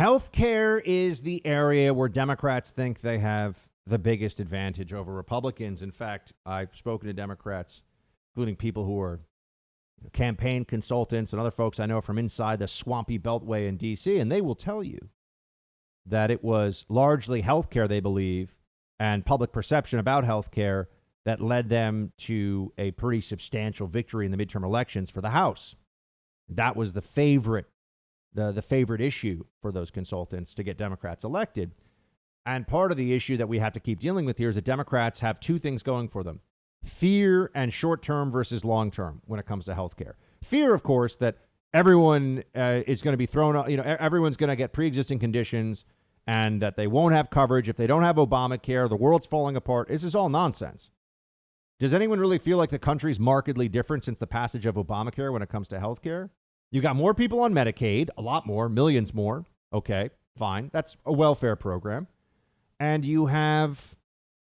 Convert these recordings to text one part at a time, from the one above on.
Healthcare is the area where Democrats think they have the biggest advantage over Republicans. In fact, I've spoken to Democrats, including people who are campaign consultants and other folks I know from inside the swampy beltway in D.C., and they will tell you that it was largely healthcare, they believe, and public perception about healthcare that led them to a pretty substantial victory in the midterm elections for the House. That was the favorite issue for those consultants to get Democrats elected. And part of the issue that we have to keep dealing with here is that Democrats have two things going for them: fear and short-term versus long-term when it comes to healthcare. Fear, of course, that everyone is going to be thrown, everyone's going to get pre-existing conditions and that they won't have coverage if they don't have Obamacare. The world's falling apart. This is all nonsense. Does anyone really feel like the country's markedly different since the passage of Obamacare when it comes to healthcare? You got more people on Medicaid, a lot more, millions more. Okay, fine. That's a welfare program. And you have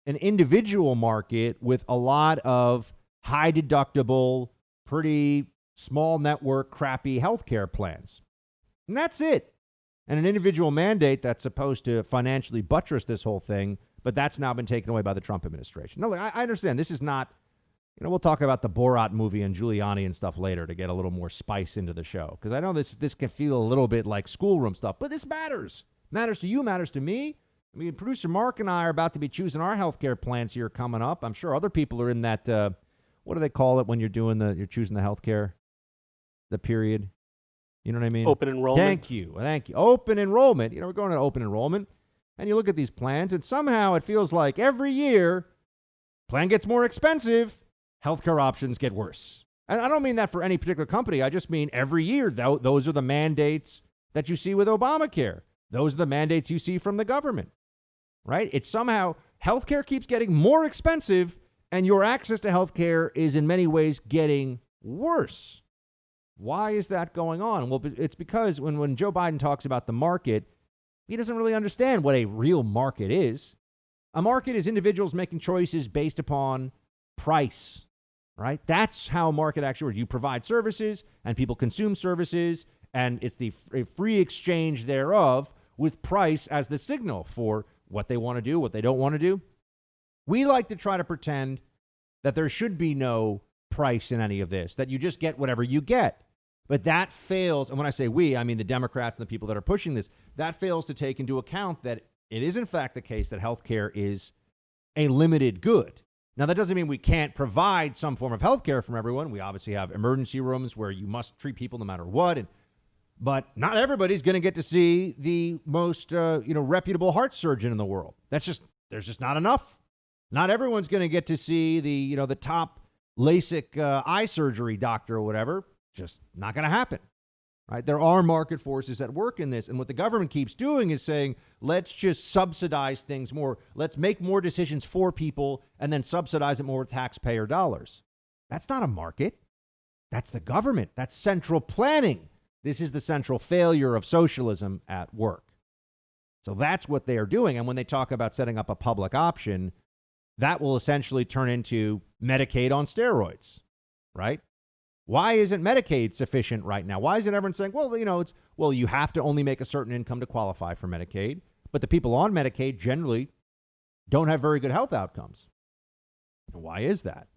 an individual market with a lot of high deductible, pretty small network, crappy healthcare plans. And that's it. And an individual mandate that's supposed to financially buttress this whole thing, but that's now been taken away by the Trump administration. No, I understand this is not, we'll talk about the Borat movie and Giuliani and stuff later to get a little more spice into the show. Because I know this can feel a little bit like schoolroom stuff, but this matters. Matters to you, matters to me. I mean, producer Mark and I are about to be choosing our healthcare plans here coming up. I'm sure other people are in that, what do they call it when you're you're choosing the healthcare, the period? You know what I mean? Open enrollment. Thank you. Open enrollment. We're going to open enrollment. And you look at these plans, and somehow it feels like every year, plan gets more expensive, healthcare options get worse. And I don't mean that for any particular company. I just mean every year, those are the mandates that you see with Obamacare. Those are the mandates you see from the government, right? It's somehow healthcare keeps getting more expensive, and your access to healthcare is in many ways getting worse. Why is that going on? Well, it's because when Joe Biden talks about the market, he doesn't really understand what a real market is. A market is individuals making choices based upon price, right? That's how market actually works. You provide services and people consume services, and it's the free exchange thereof with price as the signal for what they want to do, what they don't want to do. We like to try to pretend that there should be no price in any of this, that you just get whatever you get. But that fails, and when I say we, I mean the Democrats and the people that are pushing this, that fails to take into account that it is in fact the case that healthcare is a limited good. Now, that doesn't mean we can't provide some form of healthcare from everyone. We obviously have emergency rooms where you must treat people no matter what, but not everybody's going to get to see the most reputable heart surgeon in the world. There's just not enough. Not everyone's going to get to see the top LASIK eye surgery doctor or whatever. Just not going to happen, right? There are market forces at work in this. And what the government keeps doing is saying, let's just subsidize things more. Let's make more decisions for people and then subsidize it more with taxpayer dollars. That's not a market. That's the government. That's central planning. This is the central failure of socialism at work. So that's what they are doing. And when they talk about setting up a public option, that will essentially turn into Medicaid on steroids, right? Why isn't Medicaid sufficient right now? Why isn't everyone saying, well, you have to only make a certain income to qualify for Medicaid, but the people on Medicaid generally don't have very good health outcomes. And why is that?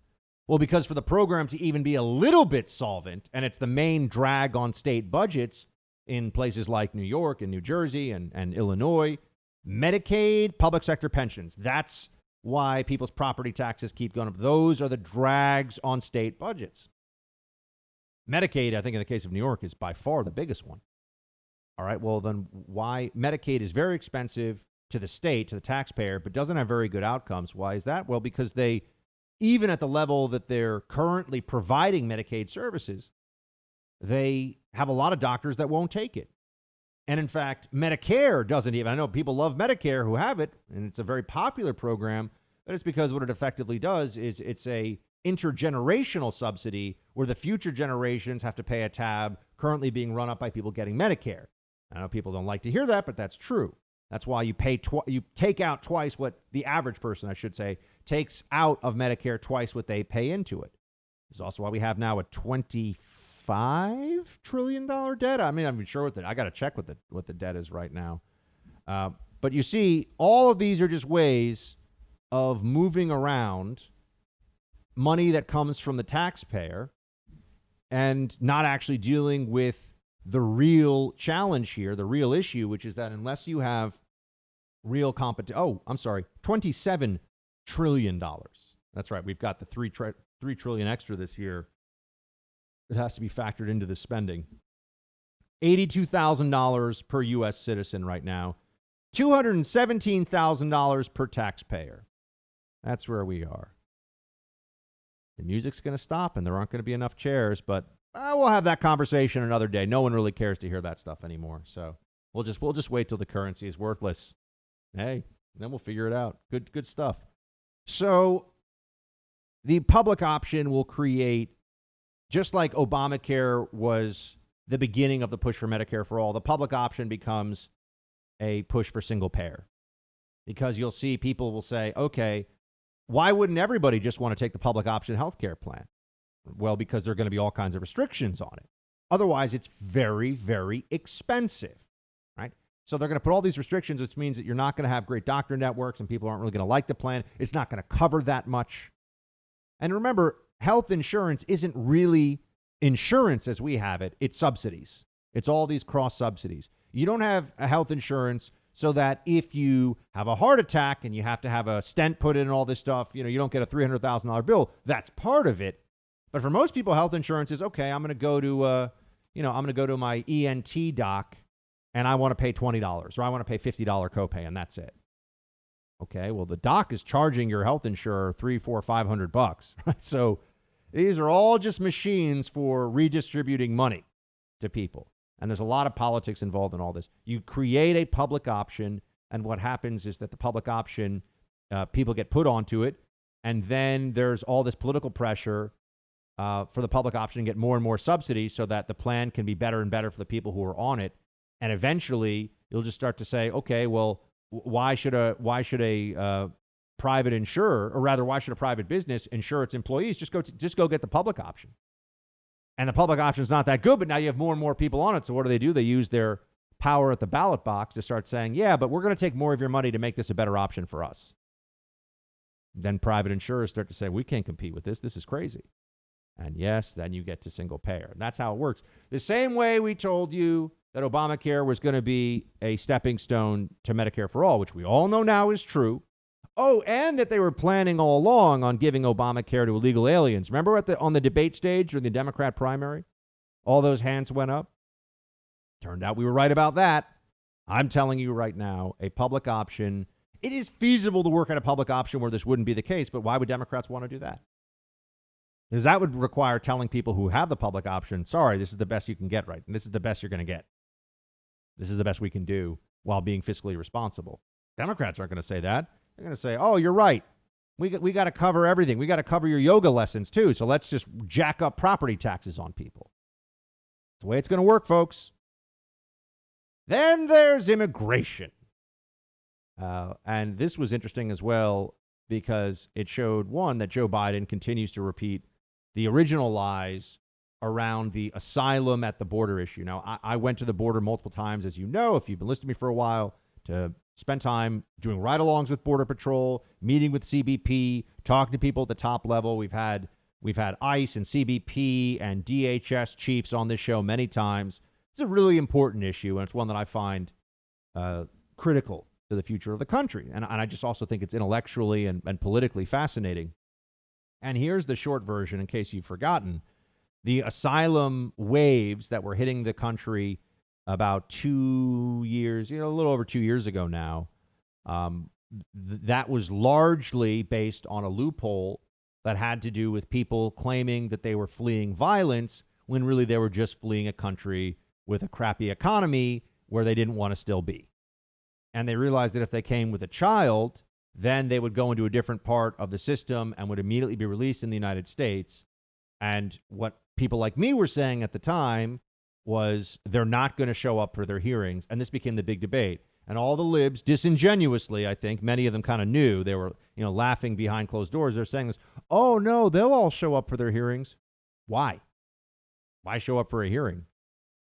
Well, because for the program to even be a little bit solvent, and it's the main drag on state budgets in places like New York and New Jersey and Illinois, Medicaid, public sector pensions, that's why people's property taxes keep going up. Those are the drags on state budgets. Medicaid, I think in the case of New York, is by far the biggest one. All right, well, then why? Medicaid is very expensive to the state, to the taxpayer, but doesn't have very good outcomes. Why is that? Well, because they, even at the level that they're currently providing Medicaid services, they have a lot of doctors that won't take it. And in fact, Medicare doesn't even, I know people love Medicare who have it, and it's a very popular program, but it's because what it effectively does is it's a intergenerational subsidy where the future generations have to pay a tab currently being run up by people getting Medicare. I know people don't like to hear that, but that's true. That's why you you take out twice what the average person, I should say, takes out of Medicare, twice what they pay into it. This is also why we have now a $5 trillion debt. I mean, I'm sure I got to check what the debt is right now. But you see, all of these are just ways of moving around money that comes from the taxpayer and not actually dealing with the real challenge here, the real issue, which is that unless you have real $27 trillion. That's right. We've got the $3 trillion extra this year. It has to be factored into the spending. $82,000 per U.S. citizen right now. $217,000 per taxpayer. That's where we are. The music's going to stop, and there aren't going to be enough chairs, but we'll have that conversation another day. No one really cares to hear that stuff anymore. So we'll just wait till the currency is worthless. Hey, then we'll figure it out. Good stuff. So the public option will create, just like Obamacare was the beginning of the push for Medicare for all, the public option becomes a push for single payer. Because you'll see people will say, okay, why wouldn't everybody just want to take the public option healthcare plan? Well, because there are going to be all kinds of restrictions on it. Otherwise, it's very, very expensive, right? So they're going to put all these restrictions, which means that you're not going to have great doctor networks and people aren't really going to like the plan. It's not going to cover that much. And remember, health insurance isn't really insurance as we have it. It's subsidies. It's all these cross subsidies. You don't have a health insurance so that if you have a heart attack and you have to have a stent put in and all this stuff, you don't get a $300,000 bill. That's part of it. But for most people, health insurance is, okay, I'm going to go to my ENT doc and I want to pay $20 or I want to pay $50 copay and that's it. Okay, well, the doc is charging your health insurer $300, $400, $500, right? So these are all just machines for redistributing money to people. And there's a lot of politics involved in all this. You create a public option, and what happens is that the public option, people get put onto it, and then there's all this political pressure for the public option to get more and more subsidies so that the plan can be better and better for the people who are on it. And eventually, you'll just start to say, okay, well, why should a private insurer, or rather, why should a private business insure its employees? Just go get the public option. And the public option is not that good, but now you have more and more people on it. So what do? They use their power at the ballot box to start saying, yeah, but we're going to take more of your money to make this a better option for us. Then private insurers start to say, we can't compete with this. This is crazy. And yes, then you get to single payer. And that's how it works. The same way we told you that Obamacare was going to be a stepping stone to Medicare for all, which we all know now is true. Oh, and that they were planning all along on giving Obamacare to illegal aliens. Remember on the debate stage during the Democrat primary? All those hands went up. Turned out we were right about that. I'm telling you right now, a public option. It is feasible to work at a public option where this wouldn't be the case, but why would Democrats want to do that? Because that would require telling people who have the public option, sorry, this is the best you can get right, and this is the best you're going to get. This is the best we can do while being fiscally responsible. Democrats aren't going to say that. They're going to say, oh, you're right. We got to cover everything. We got to cover your yoga lessons, too, so let's just jack up property taxes on people. That's the way it's going to work, folks. Then there's immigration. And this was interesting as well because it showed, one, that Joe Biden continues to repeat the original lies around the asylum at the border issue. Now, I went to the border multiple times, as you know, if you've been listening to me for a while, to spend time doing ride-alongs with Border Patrol, meeting with CBP, talking to people at the top level. We've had ICE and CBP and DHS chiefs on this show many times. It's a really important issue, and it's one that I find critical to the future of the country. And I just also think it's intellectually and politically fascinating. And here's the short version, in case you've forgotten. The asylum waves that were hitting the country about 2 years, a little over 2 years ago now, that was largely based on a loophole that had to do with people claiming that they were fleeing violence when really they were just fleeing a country with a crappy economy where they didn't want to still be. And they realized that if they came with a child, then they would go into a different part of the system and would immediately be released in the United States. And what people like me were saying at the time was they're not going to show up for their hearings. And this became the big debate. And all the libs, disingenuously, I think, many of them kind of knew. They were, laughing behind closed doors. They're saying this, oh, no, they'll all show up for their hearings. Why? why show up for a hearing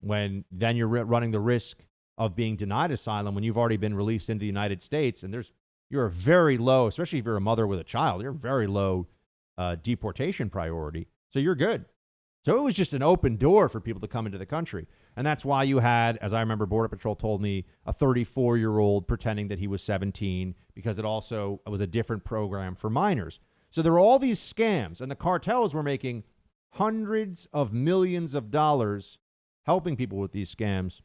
when then you're running the risk of being denied asylum when you've already been released into the United States, and you're a very low, especially if you're a mother with a child, you're a very low deportation priority, so you're good. So it was just an open door for people to come into the country. And that's why you had, as I remember, Border Patrol told me, a 34-year-old pretending that he was 17 because it also was a different program for minors. So there were all these scams, and the cartels were making hundreds of millions of dollars helping people with these scams.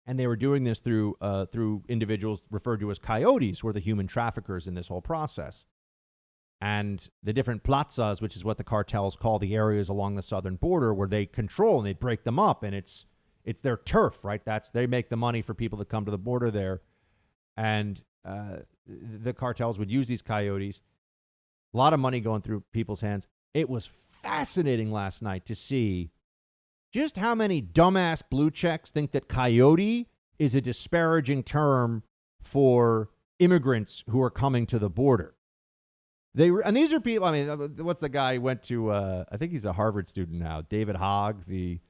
And they were doing this through individuals referred to as coyotes, who are the human traffickers in this whole process. And the different plazas, which is what the cartels call the areas along the southern border where they control and they break them up, and it's their turf, right? They make the money for people that come to the border there. And the cartels would use these coyotes. A lot of money going through people's hands. It was fascinating last night to see just how many dumbass blue checks think that coyote is a disparaging term for immigrants who are coming to the border. And these are people, I mean, what's the guy who went to, I think he's a Harvard student now, David Hogg, the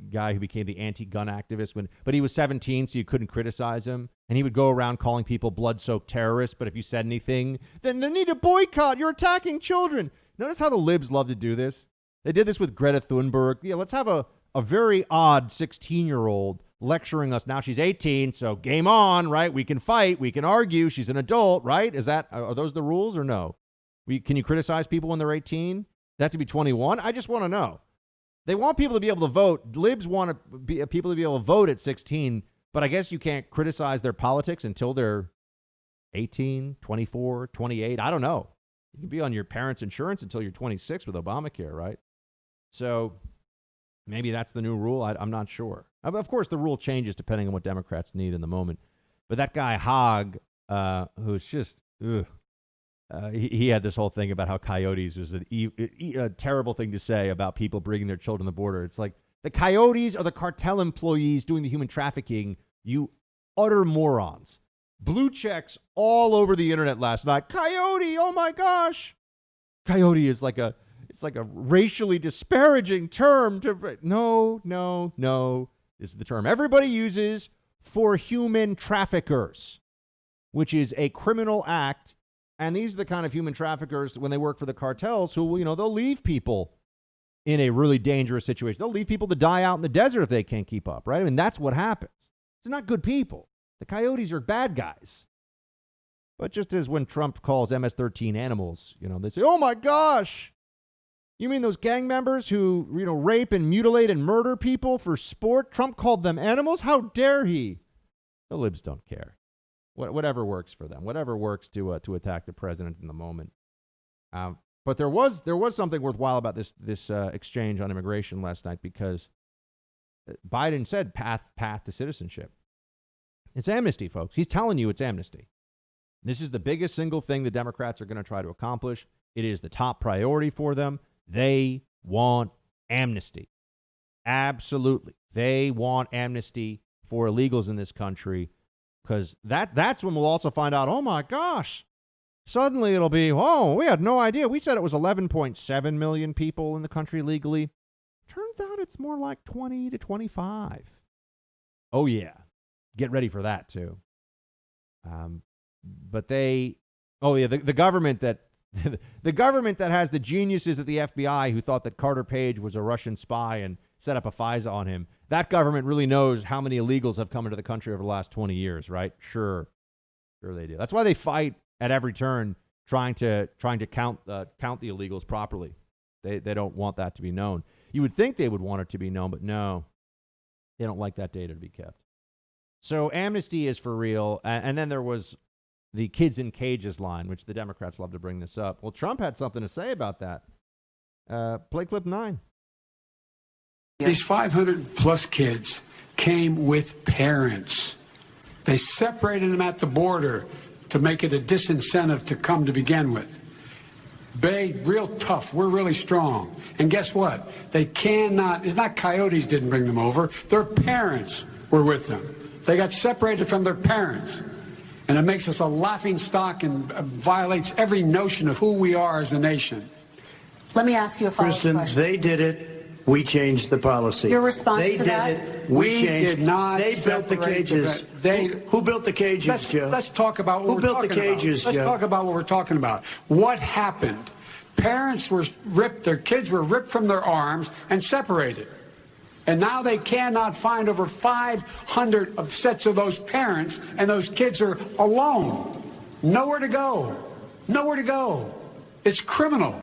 guy who became the anti-gun activist, but he was 17, so you couldn't criticize him. And he would go around calling people blood-soaked terrorists, but if you said anything, then they need to boycott, you're attacking children. Notice how the libs love to do this? They did this with Greta Thunberg. Yeah, let's have a very odd 16-year-old lecturing us. Now she's 18, so game on, right? We can fight, we can argue. She's an adult, right? Are those the rules or no? Can you criticize people when they're 18? They have to be 21? I just want to know. They want people to be able to vote. Libs want people to be able to vote at 16, but I guess you can't criticize their politics until they're 18, 24, 28. I don't know. You can be on your parents' insurance until you're 26 with Obamacare, right? So maybe that's the new rule. I'm not sure. Of course, the rule changes depending on what Democrats need in the moment. But that guy Hogg, who's just, he had this whole thing about how coyotes was a terrible thing to say about people bringing their children to the border. It's like the coyotes are the cartel employees doing the human trafficking. You utter morons. Blue checks all over the internet last night. Coyote, oh my gosh. Coyote is like a racially disparaging term to no. This is the term everybody uses for human traffickers, which is a criminal act. And these are the kind of human traffickers when they work for the cartels who, they'll leave people in a really dangerous situation. They'll leave people to die out in the desert if they can't keep up, right? I mean, that's what happens. They're not good people. The coyotes are bad guys. But just as when Trump calls MS-13 animals, they say, oh my gosh, you mean those gang members who, rape and mutilate and murder people for sport? Trump called them animals? How dare he? The libs don't care. Whatever works for them. Whatever works to attack the president in the moment. But there was something worthwhile about this exchange on immigration last night because Biden said path to citizenship. It's amnesty, folks. He's telling you it's amnesty. This is the biggest single thing the Democrats are going to try to accomplish. It is the top priority for them. They want amnesty. Absolutely. They want amnesty for illegals in this country because that's when we'll also find out, oh my gosh, suddenly it'll be, oh, we had no idea. We said it was 11.7 million people in the country legally. Turns out it's more like 20 to 25. Oh, yeah. Get ready for that, too. But the government that the government that has the geniuses at the FBI who thought that Carter Page was a Russian spy and set up a FISA on him, that government really knows how many illegals have come into the country over the last 20 years, right? Sure they do. That's why they fight at every turn trying to count the illegals properly. They don't want that to be known. You would think they would want it to be known, but no, they don't like that data to be kept. So amnesty is for real. And then there was the kids in cages line, which the Democrats love to bring this up. Well, Trump had something to say about that. Play clip 9. These 500 plus kids came with parents. They separated them at the border to make it a disincentive to come to begin with. Real tough. We're really strong. And guess what? It's not coyotes didn't bring them over. Their parents were with them. They got separated from their parents. And it makes us a laughing stock and violates every notion of who we are as a nation. Let me ask you a follow-up question. They did it We changed the policy. Your response they to did that? It. We changed. Did not. They built the cages. Who built the cages, Joe? Let's talk about what Who built the cages, Let's Joe? talk about what we're talking about. What happened? Parents were ripped. Their kids were ripped from their arms and separated. And now they cannot find over 500 of sets of those parents, and those kids are alone. Nowhere to go. Nowhere to go. It's criminal.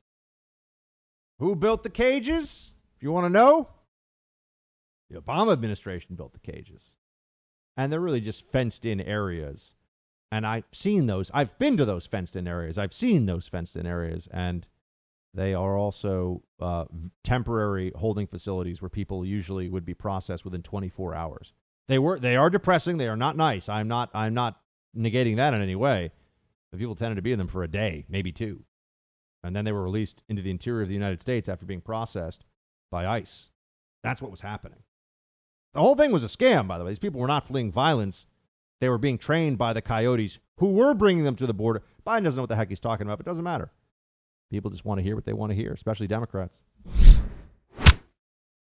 Who built the cages? If you want to know, the Obama administration built the cages. And they're really just fenced-in areas. And I've seen those. I've been to those fenced-in areas. I've seen those fenced-in areas. And they are also temporary holding facilities where people usually would be processed within 24 hours. They are depressing. They are not nice. I'm not negating that in any way. But people tended to be in them for a day, maybe two. And then they were released into the interior of the United States after being processed by ICE. That's what was happening. The whole thing was a scam, by the way. These people were not fleeing violence. They were being trained by the coyotes who were bringing them to the border. Biden doesn't know what the heck he's talking about, but it doesn't matter. People just want to hear what they want to hear, especially Democrats.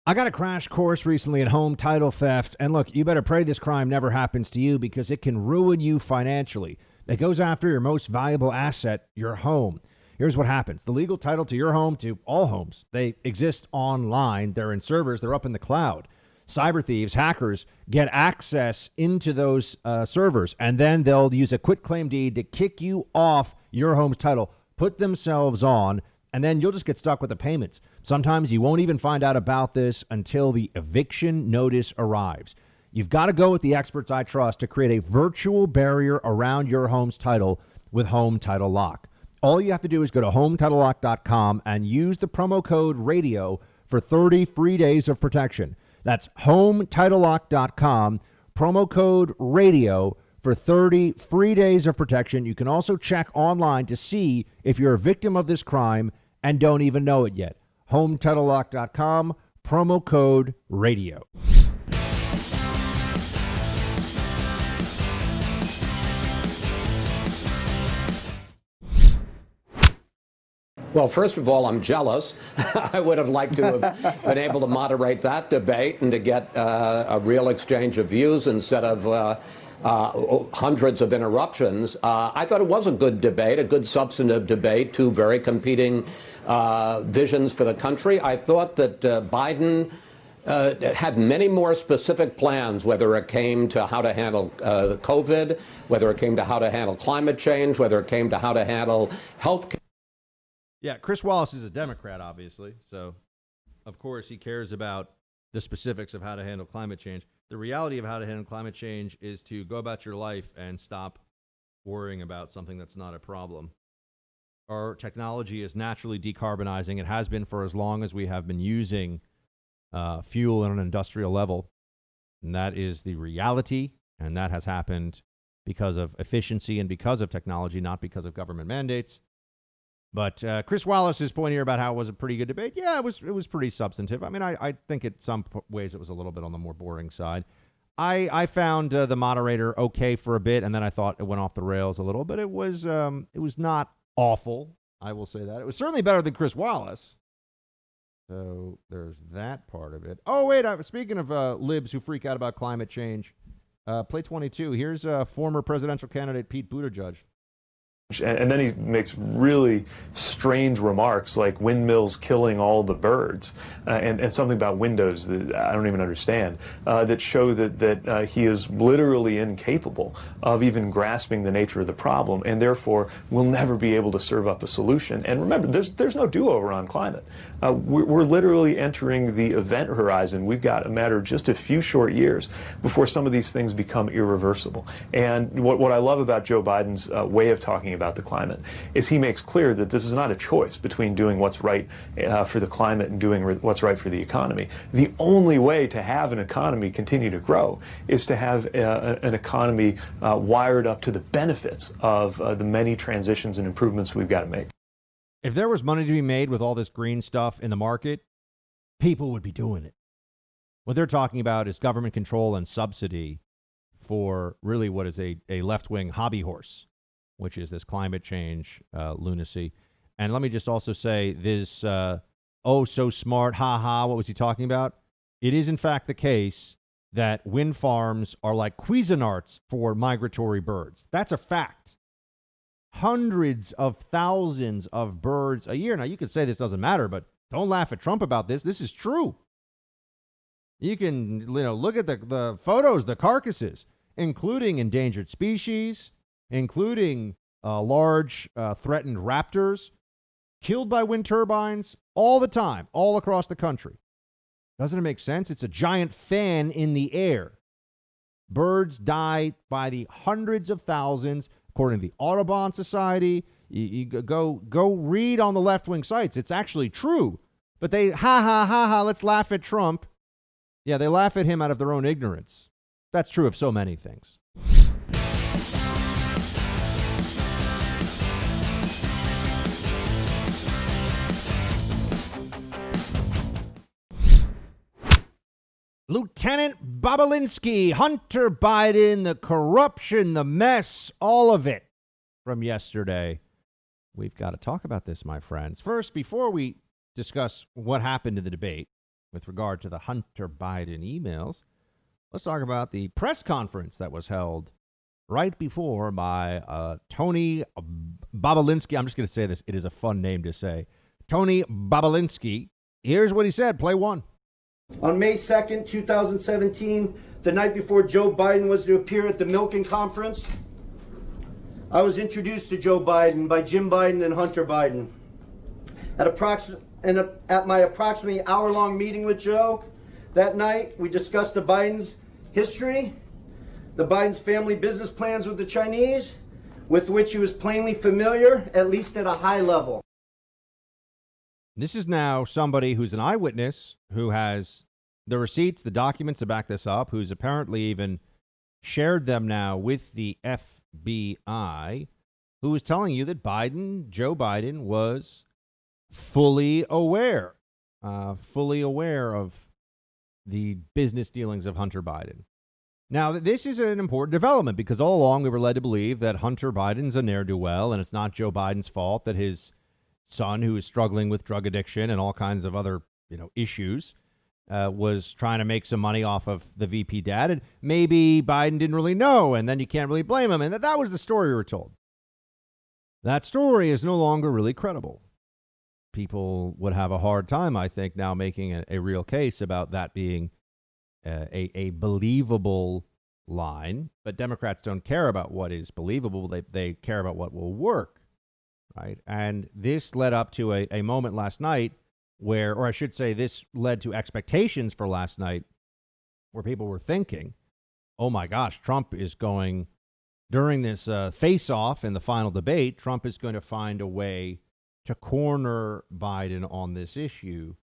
I got a crash course recently at home title theft. And look, you better pray this crime never happens to you because it can ruin you financially. It goes after your most valuable asset, your home. Here's what happens. The legal title to your home, to all homes, they exist online. They're in servers. They're up in the cloud. Cyber thieves, hackers get access into those servers, and then they'll use a quitclaim deed to kick you off your home's title, put themselves on, and then you'll just get stuck with the payments. Sometimes you won't even find out about this until the eviction notice arrives. You've got to go with the experts I trust to create a virtual barrier around your home's title with Home Title Lock. All you have to do is go to HomeTitleLock.com and use the promo code RADIO for 30 free days of protection. That's HomeTitleLock.com, promo code RADIO for 30 free days of protection. You can also check online to see if you're a victim of this crime and don't even know it yet. HomeTitleLock.com, promo code RADIO. Well, first of all, I'm jealous. I would have liked to have been able to moderate that debate and to get a real exchange of views instead of hundreds of interruptions. I thought it was a good debate, a good substantive debate, two very competing visions for the country. I thought that Biden had many more specific plans, whether it came to how to handle COVID, whether it came to how to handle climate change, whether it came to how to handle health care. Yeah, Chris Wallace is a Democrat, obviously. So, of course, he cares about the specifics of how to handle climate change. The reality of how to handle climate change is to go about your life and stop worrying about something that's not a problem. Our technology is naturally decarbonizing. It has been for as long as we have been using fuel on an industrial level. And that is the reality. And that has happened because of efficiency and because of technology, not because of government mandates. But Chris Wallace's point here about how it was a pretty good debate, yeah, it was pretty substantive. I mean, I think in some ways it was a little bit on the more boring side. I found the moderator okay for a bit, and then I thought it went off the rails a little, but it was not awful, I will say that. It was certainly better than Chris Wallace. So there's that part of it. Oh, wait, speaking of libs who freak out about climate change, play 22. Here's former presidential candidate Pete Buttigieg. And then he makes really strange remarks like windmills killing all the birds and something about windows that I don't even understand that show that he is literally incapable of even grasping the nature of the problem and therefore will never be able to serve up a solution. And remember, there's no do-over on climate. We're literally entering the event horizon. We've got a matter of just a few short years before some of these things become irreversible. And what I love about Joe Biden's way of talking about the climate is he makes clear that this is not a choice between doing what's right for the climate and doing what's right for the economy. The only way to have an economy continue to grow is to have an economy wired up to the benefits of the many transitions and improvements we've got to make. If there was money to be made with all this green stuff in the market, people would be doing it. What they're talking about is government control and subsidy for really what is a left-wing hobby horse, which is this climate change lunacy. And let me just also say this oh so smart, ha ha, what was he talking about? It is in fact the case that wind farms are like Cuisinarts for migratory birds. That's a fact. Hundreds of thousands of birds a year. Now, you could say this doesn't matter, but don't laugh at Trump about this. This is true. You can look at the photos, the carcasses, including endangered species, including large threatened raptors, killed by wind turbines all the time, all across the country. Doesn't it make sense? It's a giant fan in the air. Birds die by the hundreds of thousands, according to the Audubon Society. You go read on the left-wing sites. It's actually true. But they, let's laugh at Trump. Yeah, they laugh at him out of their own ignorance. That's true of so many things. Lieutenant Babalinsky, Hunter Biden, the corruption, the mess, all of it from yesterday. We've got to talk about this, my friends. First, before we discuss what happened in the debate with regard to the Hunter Biden emails, let's talk about the press conference that was held right before by Tony Babalinsky. I'm just going to say this. It is a fun name to say. Tony Babalinsky. Here's what he said. Play one. On May 2nd, 2017, the night before Joe Biden was to appear at the Milken Conference, I was introduced to Joe Biden by Jim Biden and Hunter Biden. At my approximately hour-long meeting with Joe that night, we discussed the Biden's history, the Biden's family business plans with the Chinese, with which he was plainly familiar, at least at a high level. This is now somebody who's an eyewitness, who has the receipts, the documents to back this up, who's apparently even shared them now with the FBI, who is telling you that Joe Biden, was fully aware of the business dealings of Hunter Biden. Now, this is an important development because all along we were led to believe that Hunter Biden's a ne'er-do-well, and it's not Joe Biden's fault that his son, who is struggling with drug addiction and all kinds of other issues, was trying to make some money off of the VP dad. And maybe Biden didn't really know, and then you can't really blame him. And that was the story we were told. That story is no longer really credible. People would have a hard time, I think, now making a real case about that being a believable line. But Democrats don't care about what is believable. They care about what will work. Right. And this led up to a moment last night where, or I should say, this led to expectations for last night where people were thinking, oh, my gosh, Trump is going, during this face-off in the final debate, Trump is going to find a way to corner Biden on this issue,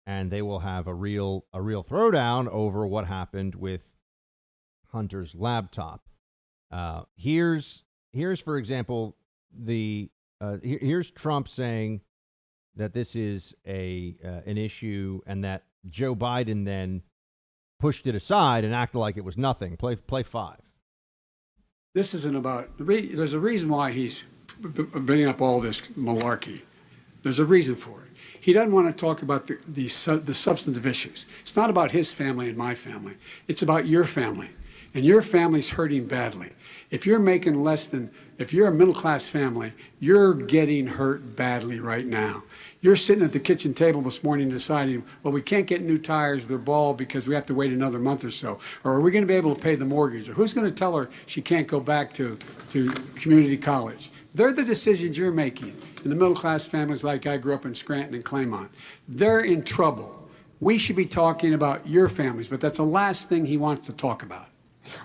and they will have a real throwdown over what happened with Hunter's laptop. Here's for example, here's Trump saying that this is an issue and that Joe Biden then pushed it aside and acted like it was nothing. Play 5. This isn't about, there's a reason why he's bringing up all this malarkey. There's a reason for it. He doesn't want to talk about the substantive issues. It's not about his family and my family. It's about your family. And your family's hurting badly. If you're making if you're a middle-class family, you're getting hurt badly right now. You're sitting at the kitchen table this morning deciding, well, we can't get new tires, they're bald because we have to wait another month or so. Or are we going to be able to pay the mortgage? Or who's going to tell her she can't go back to community college? They're the decisions you're making. In the middle-class families like I grew up in Scranton and Claymont, they're in trouble. We should be talking about your families, but that's the last thing he wants to talk about.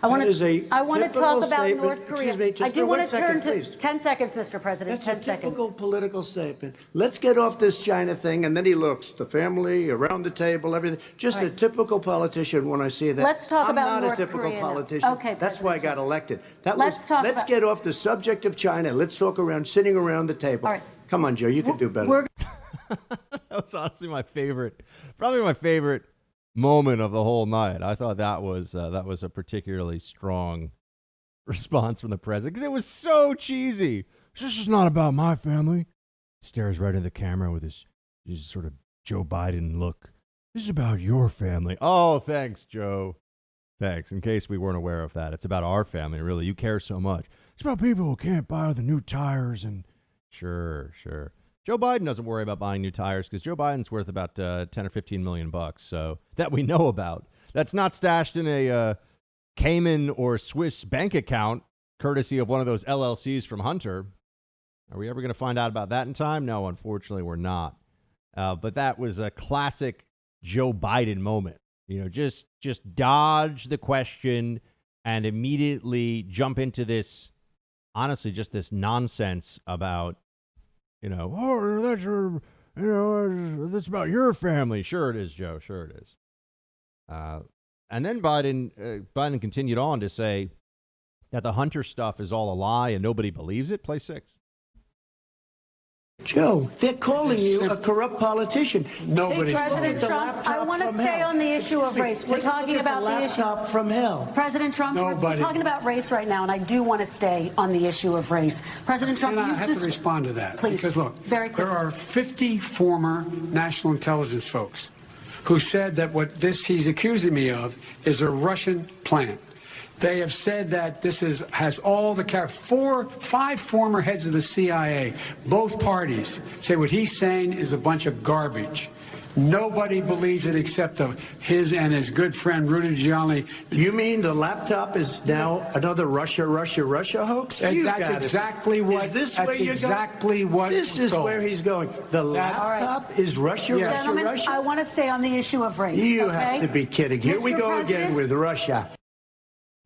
I want to talk about North Korea. I do want to turn to 10 seconds, Mr. President. That's 10 a seconds. typical political statement. Let's get off this China thing, and then he looks, the family, around the table, everything. Just a typical politician when I see that. Let's talk about I'm not North a typical Korea now. politician. Okay, that's why I got elected. Let's get off the subject of China. Let's talk sitting around the table. All right. Come on, Joe, you can do better. That was honestly probably my favorite moment of the whole night. I thought that was a particularly strong response from the president because it was so cheesy. This is not about my family. Stares right into the camera with his sort of Joe Biden look. This is about your family. Oh, thanks, Joe. Thanks. In case we weren't aware of that, it's about our family, really. You care so much. It's about people who can't buy the new tires and... Sure. Joe Biden doesn't worry about buying new tires because Joe Biden's worth about 10 or 15 million bucks, so that we know about. That's not stashed in a Cayman or Swiss bank account, courtesy of one of those LLCs from Hunter. Are we ever going to find out about that in time? No, unfortunately, we're not. But that was a classic Joe Biden moment. You know, just dodge the question and immediately jump into this, honestly, just this nonsense about, oh, that's your, that's about your family. Sure it is, Joe. Sure it is. And then Biden continued on to say that the Hunter stuff is all a lie and nobody believes it. Play 6. Joe, they're calling you a corrupt politician. Nobody. President Trump, I want to stay on the issue of race. We're talking about the issue. From hell. President Trump, we're talking about race right now, and I do want to stay on the issue of race. President Trump, I have to respond to that. Please, because look, very quickly. There are 50 former national intelligence folks who said that what he's accusing me of is a Russian plant. They have said that this has all the 5 former heads of the CIA, both parties, say what he's saying is a bunch of garbage. Nobody believes it except his and his good friend Rudy Giuliani. You mean the laptop is now another Russia hoax? That's exactly what. Is this that's where you're exactly going? what. This is told. Where he's going. The laptop is Russia, Gentlemen, Russia. I want to stay on the issue of race. You have to be kidding. Here we go again with Russia.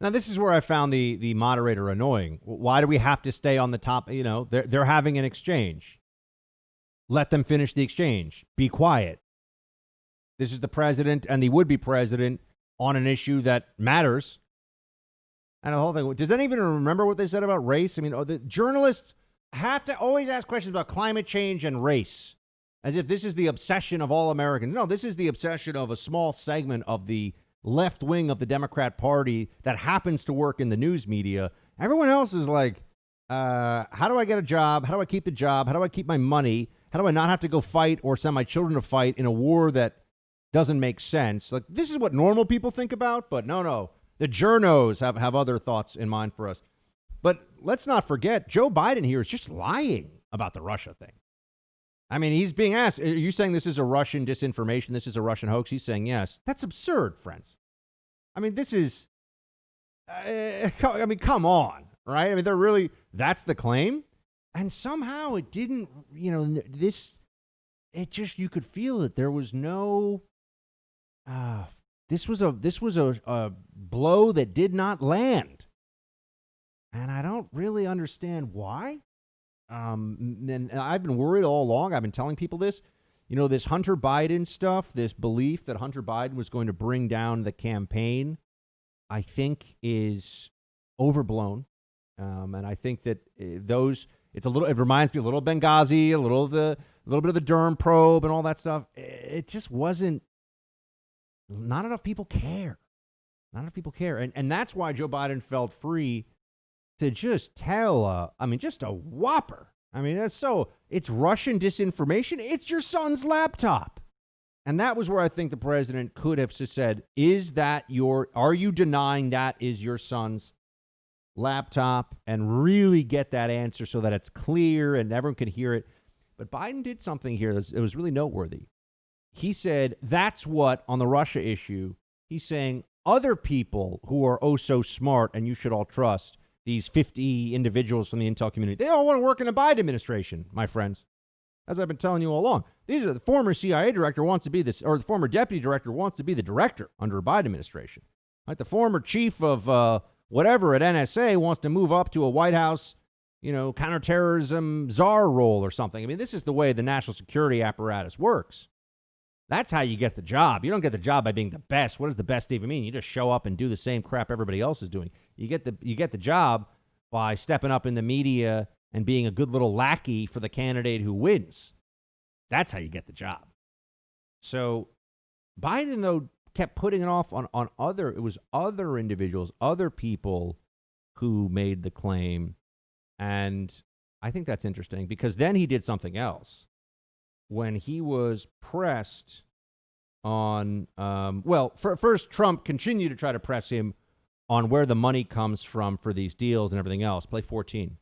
Now, this is where I found the moderator annoying. Why do we have to stay on the top? They're having an exchange. Let them finish the exchange. Be quiet. This is the president and the would-be president on an issue that matters. And the whole thing. Does anyone even remember what they said about race? I mean, the journalists have to always ask questions about climate change and race, as if this is the obsession of all Americans. No, this is the obsession of a small segment of the left wing of the Democrat Party that happens to work in the news media. Everyone else is like, how do I get a job? How do I keep the job? How do I keep my money? How do I not have to go fight or send my children to fight in a war that doesn't make sense? Like, this is what normal people think about, but no. The journos have other thoughts in mind for us. But let's not forget, Joe Biden here is just lying about the Russia thing. I mean, he's being asked, are you saying this is a Russian disinformation? This is a Russian hoax? He's saying yes. That's absurd, friends. I mean, this is, come on, right? I mean, that's the claim. And somehow it didn't, you could feel it. There was no, this was a blow that did not land. And I don't really understand why. And I've been worried all along. I've been telling people this, this Hunter Biden stuff, this belief that Hunter Biden was going to bring down the campaign, I think is overblown. And I think that it reminds me a little of Benghazi, a little bit of the Durham probe and all that stuff. It just wasn't, not enough people care. Not enough people care. And that's why Joe Biden felt free to just tell, just a whopper. I mean, it's Russian disinformation. It's your son's laptop. And that was where I think the president could have said, are you denying that is your son's laptop? And really get that answer so that it's clear and everyone can hear it. But Biden did something here that was really noteworthy. He said, that's what, on the Russia issue, he's saying other people who are oh so smart and you should all trust, these 50 individuals from the intel community, they all want to work in a Biden administration, my friends. As I've been telling you all along, these are the former CIA director wants to be this, or the former deputy director wants to be the director under a Biden administration. Like the former chief of whatever at NSA wants to move up to a White House, counterterrorism czar role or something. I mean, this is the way the national security apparatus works. That's how you get the job. You don't get the job by being the best. What does the best even mean? You just show up and do the same crap everybody else is doing. You get the job by stepping up in the media and being a good little lackey for the candidate who wins. That's how you get the job. So Biden, though, kept putting it off on other individuals, other people who made the claim. And I think that's interesting because then he did something else, when he was pressed on, first Trump continued to try to press him on where the money comes from for these deals and everything else. Play 14.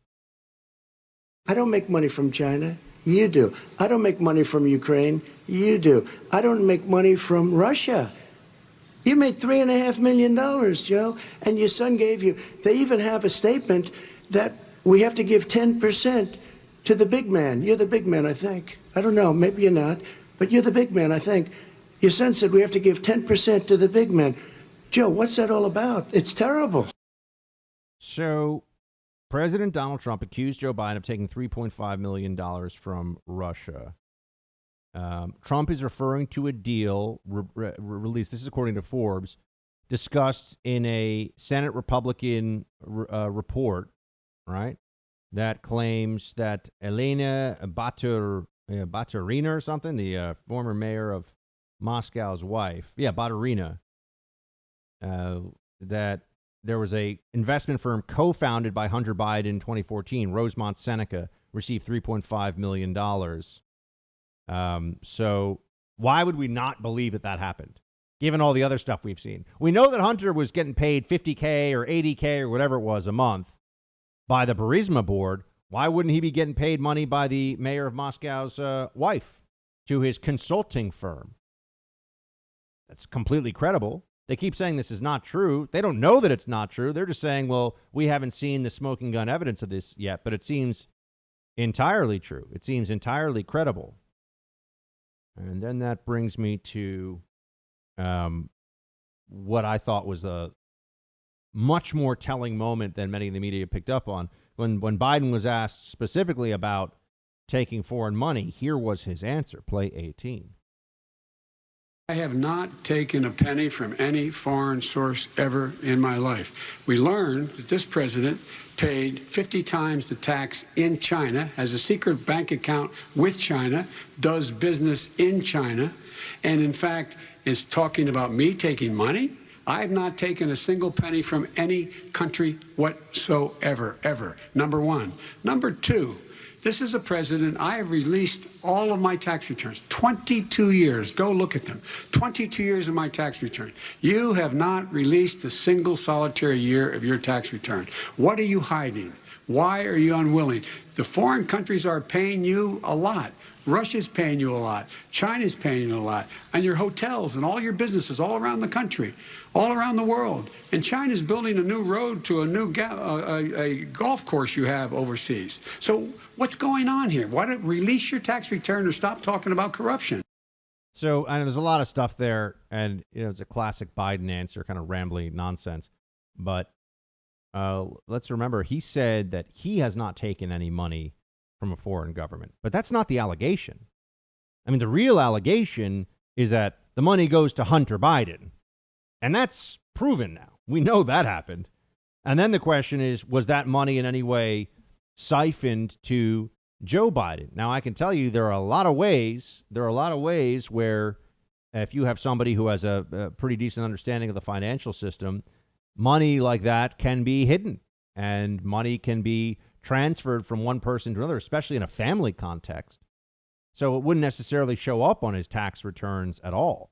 I don't make money from China. You do. I don't make money from Ukraine. You do. I don't make money from Russia. You made $3.5 million, Joe, and your son gave you. They even have a statement that we have to give 10% to the big man. You're the big man, I think. I don't know. Maybe you're not, but you're the big man, I think. Your son said we have to give 10% to the big man. Joe, what's that all about? It's terrible. So President Donald Trump accused Joe Biden of taking $3.5 million from Russia. Trump is referring to a deal released, this is according to Forbes, discussed in a Senate Republican report, right, that claims that Elena Baturina or something, the former mayor of Moscow's wife, Baturina, that there was a investment firm co-founded by Hunter Biden in 2014, Rosemont Seneca, received $3.5 million. So why would we not believe that happened, given all the other stuff we've seen? We know that Hunter was getting paid $50K or $80K or whatever it was a month by the Burisma board. Why wouldn't he be getting paid money by the mayor of Moscow's wife to his consulting firm? That's completely credible. They keep saying this is not true. They don't know that it's not true. They're just saying, well, we haven't seen the smoking gun evidence of this yet, but it seems entirely true. It seems entirely credible. And then that brings me to what I thought was a much more telling moment than many of the media picked up on. When Biden was asked specifically about taking foreign money, here was his answer. Play 18. I have not taken a penny from any foreign source ever in my life. We learned that this president paid 50 times the tax in China, has a secret bank account with China, does business in China, and in fact is talking about me taking money. I have not taken a single penny from any country whatsoever, ever. Number one. Number two, this is a president, I have released all of my tax returns, 22 years. Go look at them. 22 years of my tax return. You have not released a single solitary year of your tax return. What are you hiding? Why are you unwilling? The foreign countries are paying you a lot. Russia's paying you a lot. China's paying you a lot. And your hotels and all your businesses all around the country, all around the world. And China's building a new road to a new a golf course you have overseas. So what's going on here? Why don't release your tax return or stop talking about corruption? So I know there's a lot of stuff there, and it's a classic Biden answer, kind of rambly nonsense. But let's remember, he said that he has not taken any money from a foreign government. But that's not the allegation. I mean, the real allegation is that the money goes to Hunter Biden. And that's proven now. We know that happened. And then the question is, was that money in any way siphoned to Joe Biden? Now, I can tell you there are a lot of ways. There are a lot of ways where if you have somebody who has a pretty decent understanding of the financial system, money like that can be hidden and money can be transferred from one person to another, especially in a family context. So it wouldn't necessarily show up on his tax returns at all.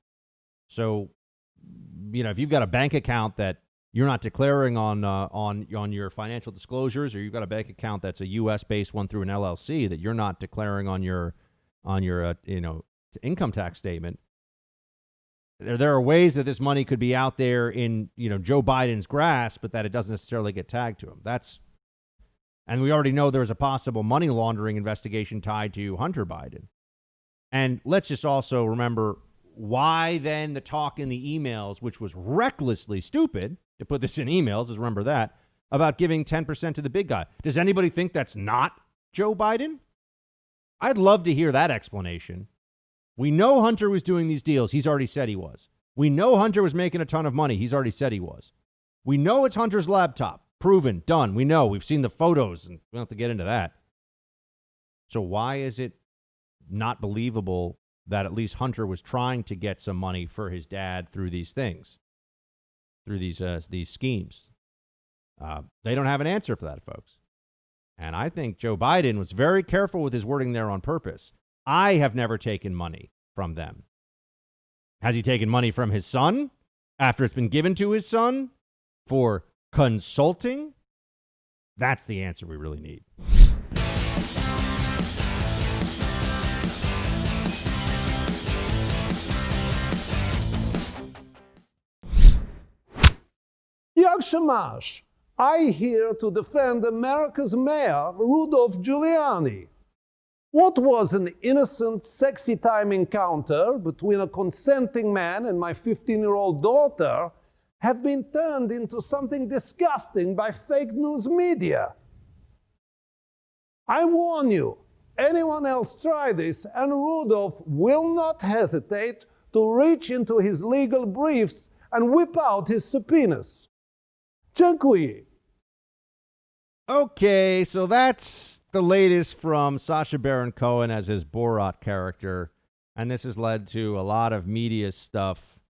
So, if you've got a bank account that you're not declaring on your financial disclosures, or you've got a bank account that's a U.S.-based one through an LLC that you're not declaring on your income tax statement, there are ways that this money could be out there in Joe Biden's grasp, but that it doesn't necessarily get tagged to him. And we already know there's a possible money laundering investigation tied to Hunter Biden. And let's just also remember why then the talk in the emails, which was recklessly stupid, to put this in emails, just remember that, about giving 10% to the big guy. Does anybody think that's not Joe Biden? I'd love to hear that explanation. We know Hunter was doing these deals. He's already said he was. We know Hunter was making a ton of money. He's already said he was. We know it's Hunter's laptop. Proven, done. We know. We've seen the photos, and we don't have to get into that. So why is it not believable that at least Hunter was trying to get some money for his dad through these things, through these schemes? They don't have an answer for that, folks. And I think Joe Biden was very careful with his wording there on purpose. I have never taken money from them. Has he taken money from his son after it's been given to his son for consulting? That's the answer we really need. Yag Shamash, I here to defend America's mayor, Rudolph Giuliani. What was an innocent, sexy time encounter between a consenting man and my 15-year-old daughter have been turned into something disgusting by fake news media. I warn you, anyone else try this, and Rudolph will not hesitate to reach into his legal briefs and whip out his subpoenas. Dziękuję. Okay, so that's the latest from Sacha Baron Cohen as his Borat character. And this has led to a lot of media stuff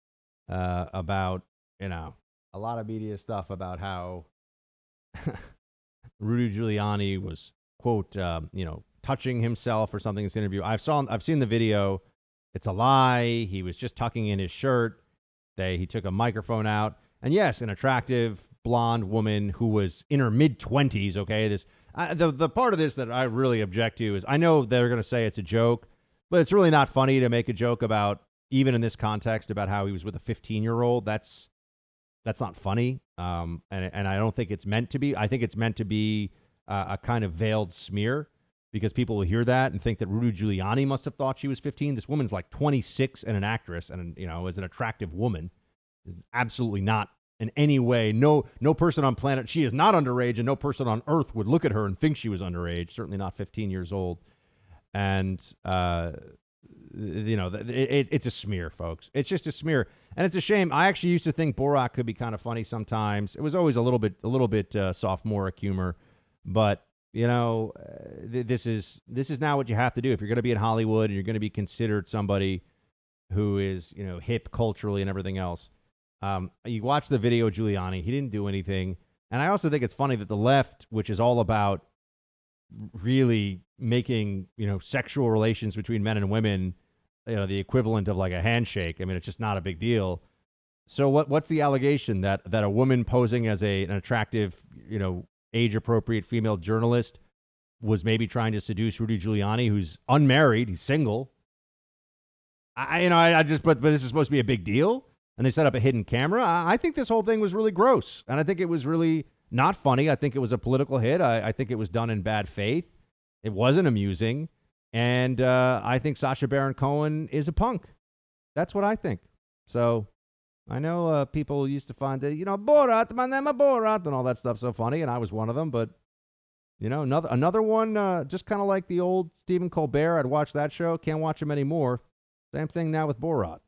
about, a lot of media stuff about how Rudy Giuliani was, quote, touching himself or something in this interview. I've seen the video. It's a lie. He was just tucking in his shirt. He took a microphone out. And yes, an attractive blonde woman who was in her mid-20s, okay? The part of this that I really object to is I know they're going to say it's a joke, but it's really not funny to make a joke about, even in this context, about how he was with a 15-year-old. That's not funny, and I don't think it's meant to be. I think it's meant to be a kind of veiled smear because people will hear that and think that Rudy Giuliani must have thought she was 15. This woman's like 26 and an actress and, is an attractive woman. Is absolutely not in any way. No person on planet. She is not underage, and no person on Earth would look at her and think she was underage. Certainly not 15 years old. And it's a smear, folks. It's just a smear, and it's a shame. I actually used to think Borat could be kind of funny sometimes. It was always a little bit sophomoric humor, but this is now what you have to do if you're going to be in Hollywood and you're going to be considered somebody who is hip culturally and everything else. You watch the video of Giuliani, he didn't do anything. And I also think it's funny that the left, which is all about really making, sexual relations between men and women, the equivalent of like a handshake. I mean, it's just not a big deal. So what's the allegation that a woman posing as an attractive, age-appropriate female journalist was maybe trying to seduce Rudy Giuliani, who's unmarried, he's single? But this is supposed to be a big deal? And they set up a hidden camera. I think this whole thing was really gross. And I think it was really not funny. I think it was a political hit. I think it was done in bad faith. It wasn't amusing. And I think Sacha Baron Cohen is a punk. That's what I think. So I know people used to find that, Borat, my name is Borat, and all that stuff so funny. And I was one of them. But, another one, just kind of like the old Stephen Colbert. I'd watch that show. Can't watch him anymore. Same thing now with Borat.